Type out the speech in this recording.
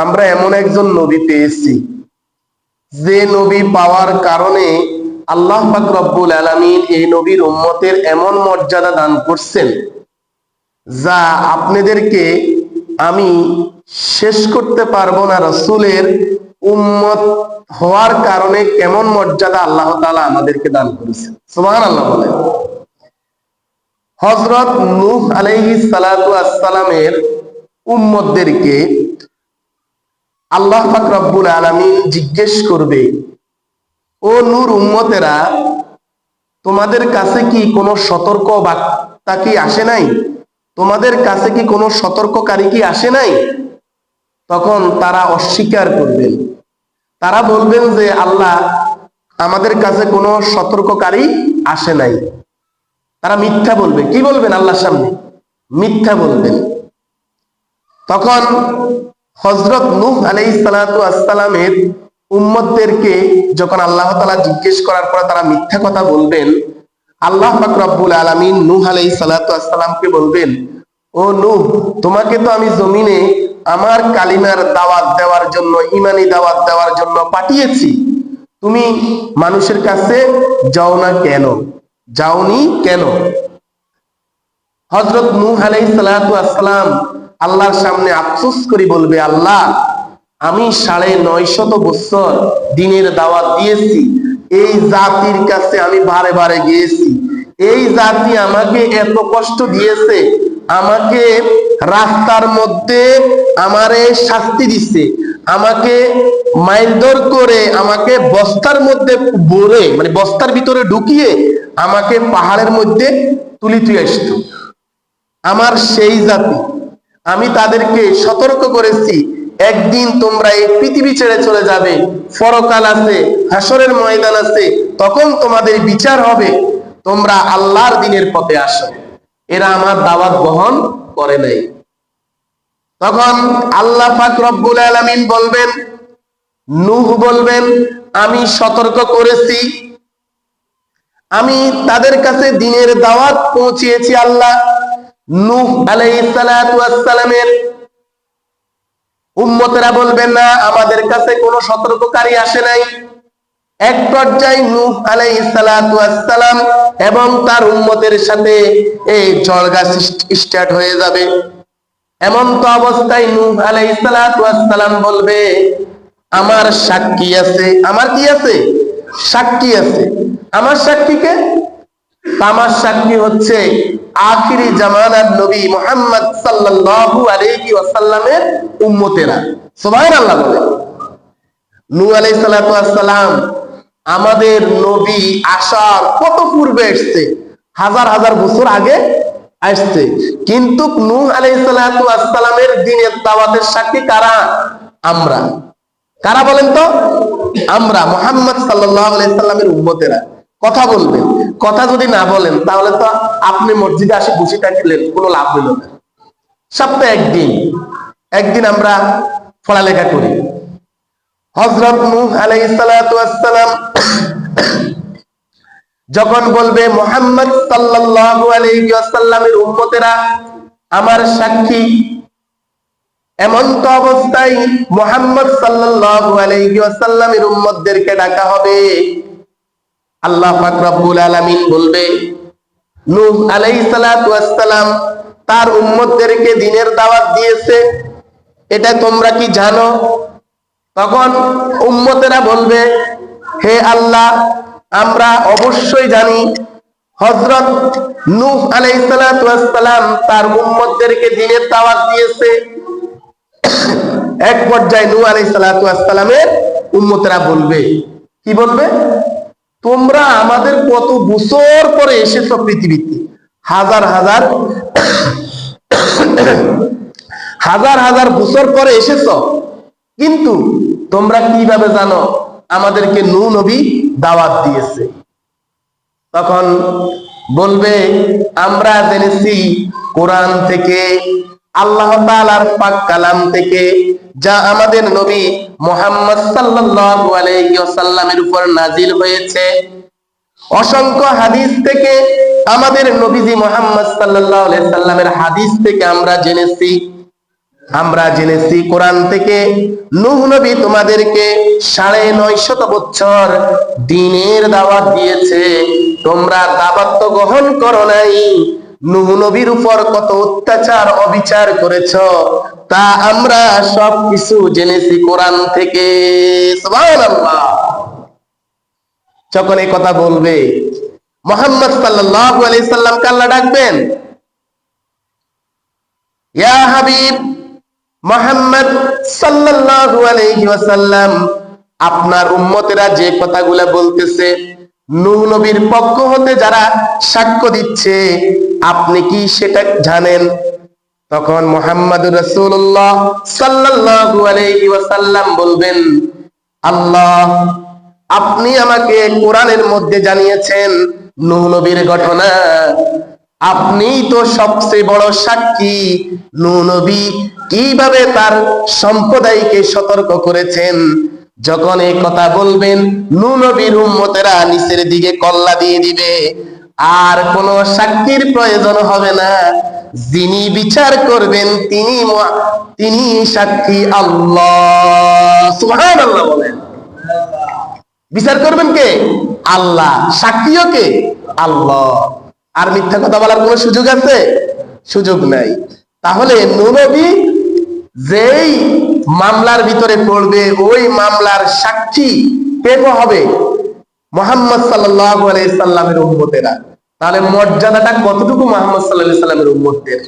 আমরা এমন একজন নবী পেয়েছি যে নবী পাওয়ার কারণে আল্লাহ পাক রব্বুল আলামিন এই নবীর উম্মতের এমন মর্যাদা দান করছেন যা আপনাদেরকে আমি শেষ করতে পারবো না। রাসূলের উম্মত হওয়ার কারণে কেমন মর্যাদা আল্লাহ তাআলা আমাদেরকে দান করেছেন, সুবহানাল্লাহ বলেন। হযরত নূহ আলাইহিস সালাতু ওয়াস সালামের উম্মতদেরকে আল্লাহ পাক রব্বুল আলামিন জিজ্ঞেস করবে, ও নূর উম্মতেরা, তোমাদের কাছে কি কোনো সতর্ক বার্তা কি আসে নাই? তোমাদের কাছে কি কোনো সতর্ককারী কি আসে নাই? তখন তারা অস্বীকার করবেন। তারা বলবেন যে আল্লাহ, আমাদের কাছে কোনো সতর্ককারী আসে নাই। তারা মিথ্যা বলবে। কি বলবেন? আল্লাহর সামনে মিথ্যা বলবেন। তখন হযরত নূহ আলাইহিস সালাতু ওয়াস সালামের উম্মতদেরকে যখন আল্লাহ তাআলা জিজ্ঞেস করার পর তারা মিথ্যা কথা বলবেন, আল্লাহ পাক রব্বুল আলামিন নূহ আলাইহিস সালাতু ওয়াস সালামকে বলবেন, ও নূহ, তোমাকে তো আমি জমিনে আমার কালিমার দাওয়াত দেওয়ার জন্য, ঈমানি দাওয়াত দেওয়ার জন্য পাঠিয়েছি, তুমি মানুষের কাছে যাও না কেন? যাওনি কেন? হযরত নূহ আলাইহিস সালাতু ওয়াস সালাম আল্লাহর সামনে আফসোস করে বলবে, আল্লাহ, আমি 950 বছর দ্বীনের দাওয়াত দিয়েছি, এই জাতির কাছে আমি বারে বারে গিয়েছি, এই জাতি আমাকে এত কষ্ট দিয়েছে, আমাকে রাস্তার মধ্যে আমারে শাস্তি দিচ্ছে, আমাকে মাইলদর করে আমাকে বস্তার মধ্যে ভরে, মানে বস্তার ভিতরে ঢুকিয়ে আমাকে পাহাড়ের মধ্যে তুলে আসতো। আমার সেই জাতি, আমি তাদেরকে সতর্ক করেছি, একদিন তোমরা এই পৃথিবী ছেড়ে চলে যাবে, পরকাল আছে, হাসরের ময়দান আছে, তখন তোমাদের বিচার হবে, তোমরা আল্লাহর দ্বীনের পথে আসো। এরা আমার দাওয়াত গ্রহণ করে নাই। তখন আল্লাহ পাক রব্বুল আলামিন বলবেন, নূহ বলবেন, আমি সতর্ক করেছি, আমি তাদের কাছে দ্বীনের দাওয়াত পৌঁছিয়েছি। আল্লাহ নূহ আলাইহিস সালাতু ওয়াস সালামের উম্মতেরা বলবেন, না, আমাদের কাছে কোনো সতর্ককারী আসে নাই। এক পর্যায়ে নূহ আলাইহিস সালাতু ওয়াস সালাম এবং তার উম্মতের সাথে এই ঝগড়া স্টার্ট হয়ে যাবে। এমন তো অবস্থায় নূহ আলাইহিস সালাতু ওয়াস সালাম বলবে, আমার সাক্ষী আছে। আমার কি আছে? সাক্ষী আছে। আমার সাক্ষীকে? আমার সাক্ষী হচ্ছে আখিরি জামানার নবী মুহাম্মদ সাল্লাল্লাহু আলাইহি ওয়াসাল্লামের উম্মতেরা। সুবহানাল্লাহ বলে। নূহ আলাইহিস সালাতু ওয়াস সালাম আমাদের নবী আসার কত পূর্বে আসছে, হাজার হাজার বছর আগে আসছে, কিন্তু নূহ আলাইহিস সালাতু ওয়াস সালামের দ্বীনের দাওয়াতের সাক্ষী কারা? আমরা। কারা বলেন তো? আমরা, মুহাম্মদ সাল্লাল্লাহু আলাইহি সাল্লামের উম্মতেরা। কথা বলবেন। কথা যদি না বলেন তাহলে তো আপনি মসজিদে আসে বসে থাকলেন, কোনো লাভ হইল না। সপ্তাহে একদিন আমরা পড়ালেখা করি। হযরত নূহ আলাইহিস সালাতু ওয়াস সালাম যখন বলবে, মুহাম্মদ সাল্লাল্লাহু আলাইহি ওয়াসাল্লামের উম্মতেরা আমার সাক্ষী, এমন তো অবস্থায় মুহাম্মদ সাল্লাল্লাহু আলাইহি ওয়াসাল্লামের উম্মতদেরকে ডাকা হবে। আল্লাহ পাক রব্বুল আলামিন বলবে, নূহ আলাইহিস সালাতু ওয়াস সালাম তার উম্মতদেরকে দ্বীনের দাওয়াত দিয়েছে, এটা তোমরা কি জানো? তখন উম্মতেরা বলবে, হে আল্লাহ, আমরা অবশ্যই জানি। হযরত নূহ আলাইহিস সালাতু ওয়াস সালাম তার উম্মতদেরকে দ্বীনের দাওয়াত দিয়েছে। এক পর্যায়ে নূহ আলাইহিস সালাতু ওয়াস সালামের উম্মতেরা বলবে, কি বলবে? তোমরা আমাদের কত বছর পরে এসেছো পৃথিবীতে, হাজার হাজার হাজার হাজার বছর পরে এসেছো, কিন্তু তোমরা কিভাবে জানো আমাদেরকে নূহ নবী দাওয়াত দিয়েছে? তখন বলবে, আমরা জেনেছি কোরআন থেকে, আল্লাহ তাআলার পাক কালাম থেকে, যা আমাদের নবী মুহাম্মদ সাল্লাল্লাহু আলাইহি ওয়াসাল্লামের উপর নাজিল হয়েছে। অসংখ্য হাদিস থেকে, আমাদের নবীজি মুহাম্মদ সাল্লাল্লাহু আলাইহি সাল্লামের হাদিস থেকে আমরা জেনেছি, আমরা জেনেছি কোরআন থেকে নূহ নবী তোমাদেরকে ৯৫০ বছর দ্বীনের দাওয়াত দিয়েছে, তোমরা দাওয়াত তো গ্রহণ করো নাই। নূহ নবীর উপর কত অত্যাচার অবিচার করেছ তা আমরা সবকিছু জেনেছি কোরআন থেকে। সুবহানাল্লাহ। যখন এই কথা বলবে মুহাম্মদ সাল্লাল্লাহু আলাইহি সাল্লামকে আল্লাহ ডাকবেন, ইয়া হাবিব মুহাম্মদ সাল্লাল্লাহু আলাইহি ওয়াসাল্লাম, আপনার উম্মতেরা যে কথাগুলো বলতেছে নূহ নবীর পক্ষ হতে যারা সাক্ষ্য দিচ্ছে, আপনি কি সেটা জানেন? তখন মুহাম্মদুর রাসূলুল্লাহ সাল্লাল্লাহু আলাইহি ওয়াসাল্লাম বলবেন, আল্লাহ আপনি আমাকে কোরআনের মধ্যে জানিয়েছেন নূহ নবীর ঘটনা, আপনি তো সবচেয়ে বড় সাক্ষী নূহ নবী কিভাবে তার সম্প্রদায়কে সতর্ক করেছেন। যখন এই কথা বলবেন নূহ নবীর উম্মতেরা নিচের দিকে কল্লা দিয়ে দিবে, আর কোন সাক্ষীর প্রয়োজন হবে না। যিনি বিচার করবেন তিনি সাক্ষী আল্লাহ। সুবহানাল্লাহ বলেন। বিচার করবেন কে? আল্লাহ। সাক্ষীও কে? আল্লাহ। আর মিথ্যা কথা বলার কোন সুযোগ আছে? সুযোগ নাই। তাহলে নূহ নবী যেই মামলার ভিতরে পড়বে ওই মামলার সাক্ষী কে হবে? মুহাম্মদ সাল্লাল্লাহু আলাইহি সাল্লামের উম্মতেরা। তাহলে মর্যাদাটা কতটুকু মুহাম্মদ সাল্লাল্লাহু আলাইহি সাল্লামের উম্মতদের?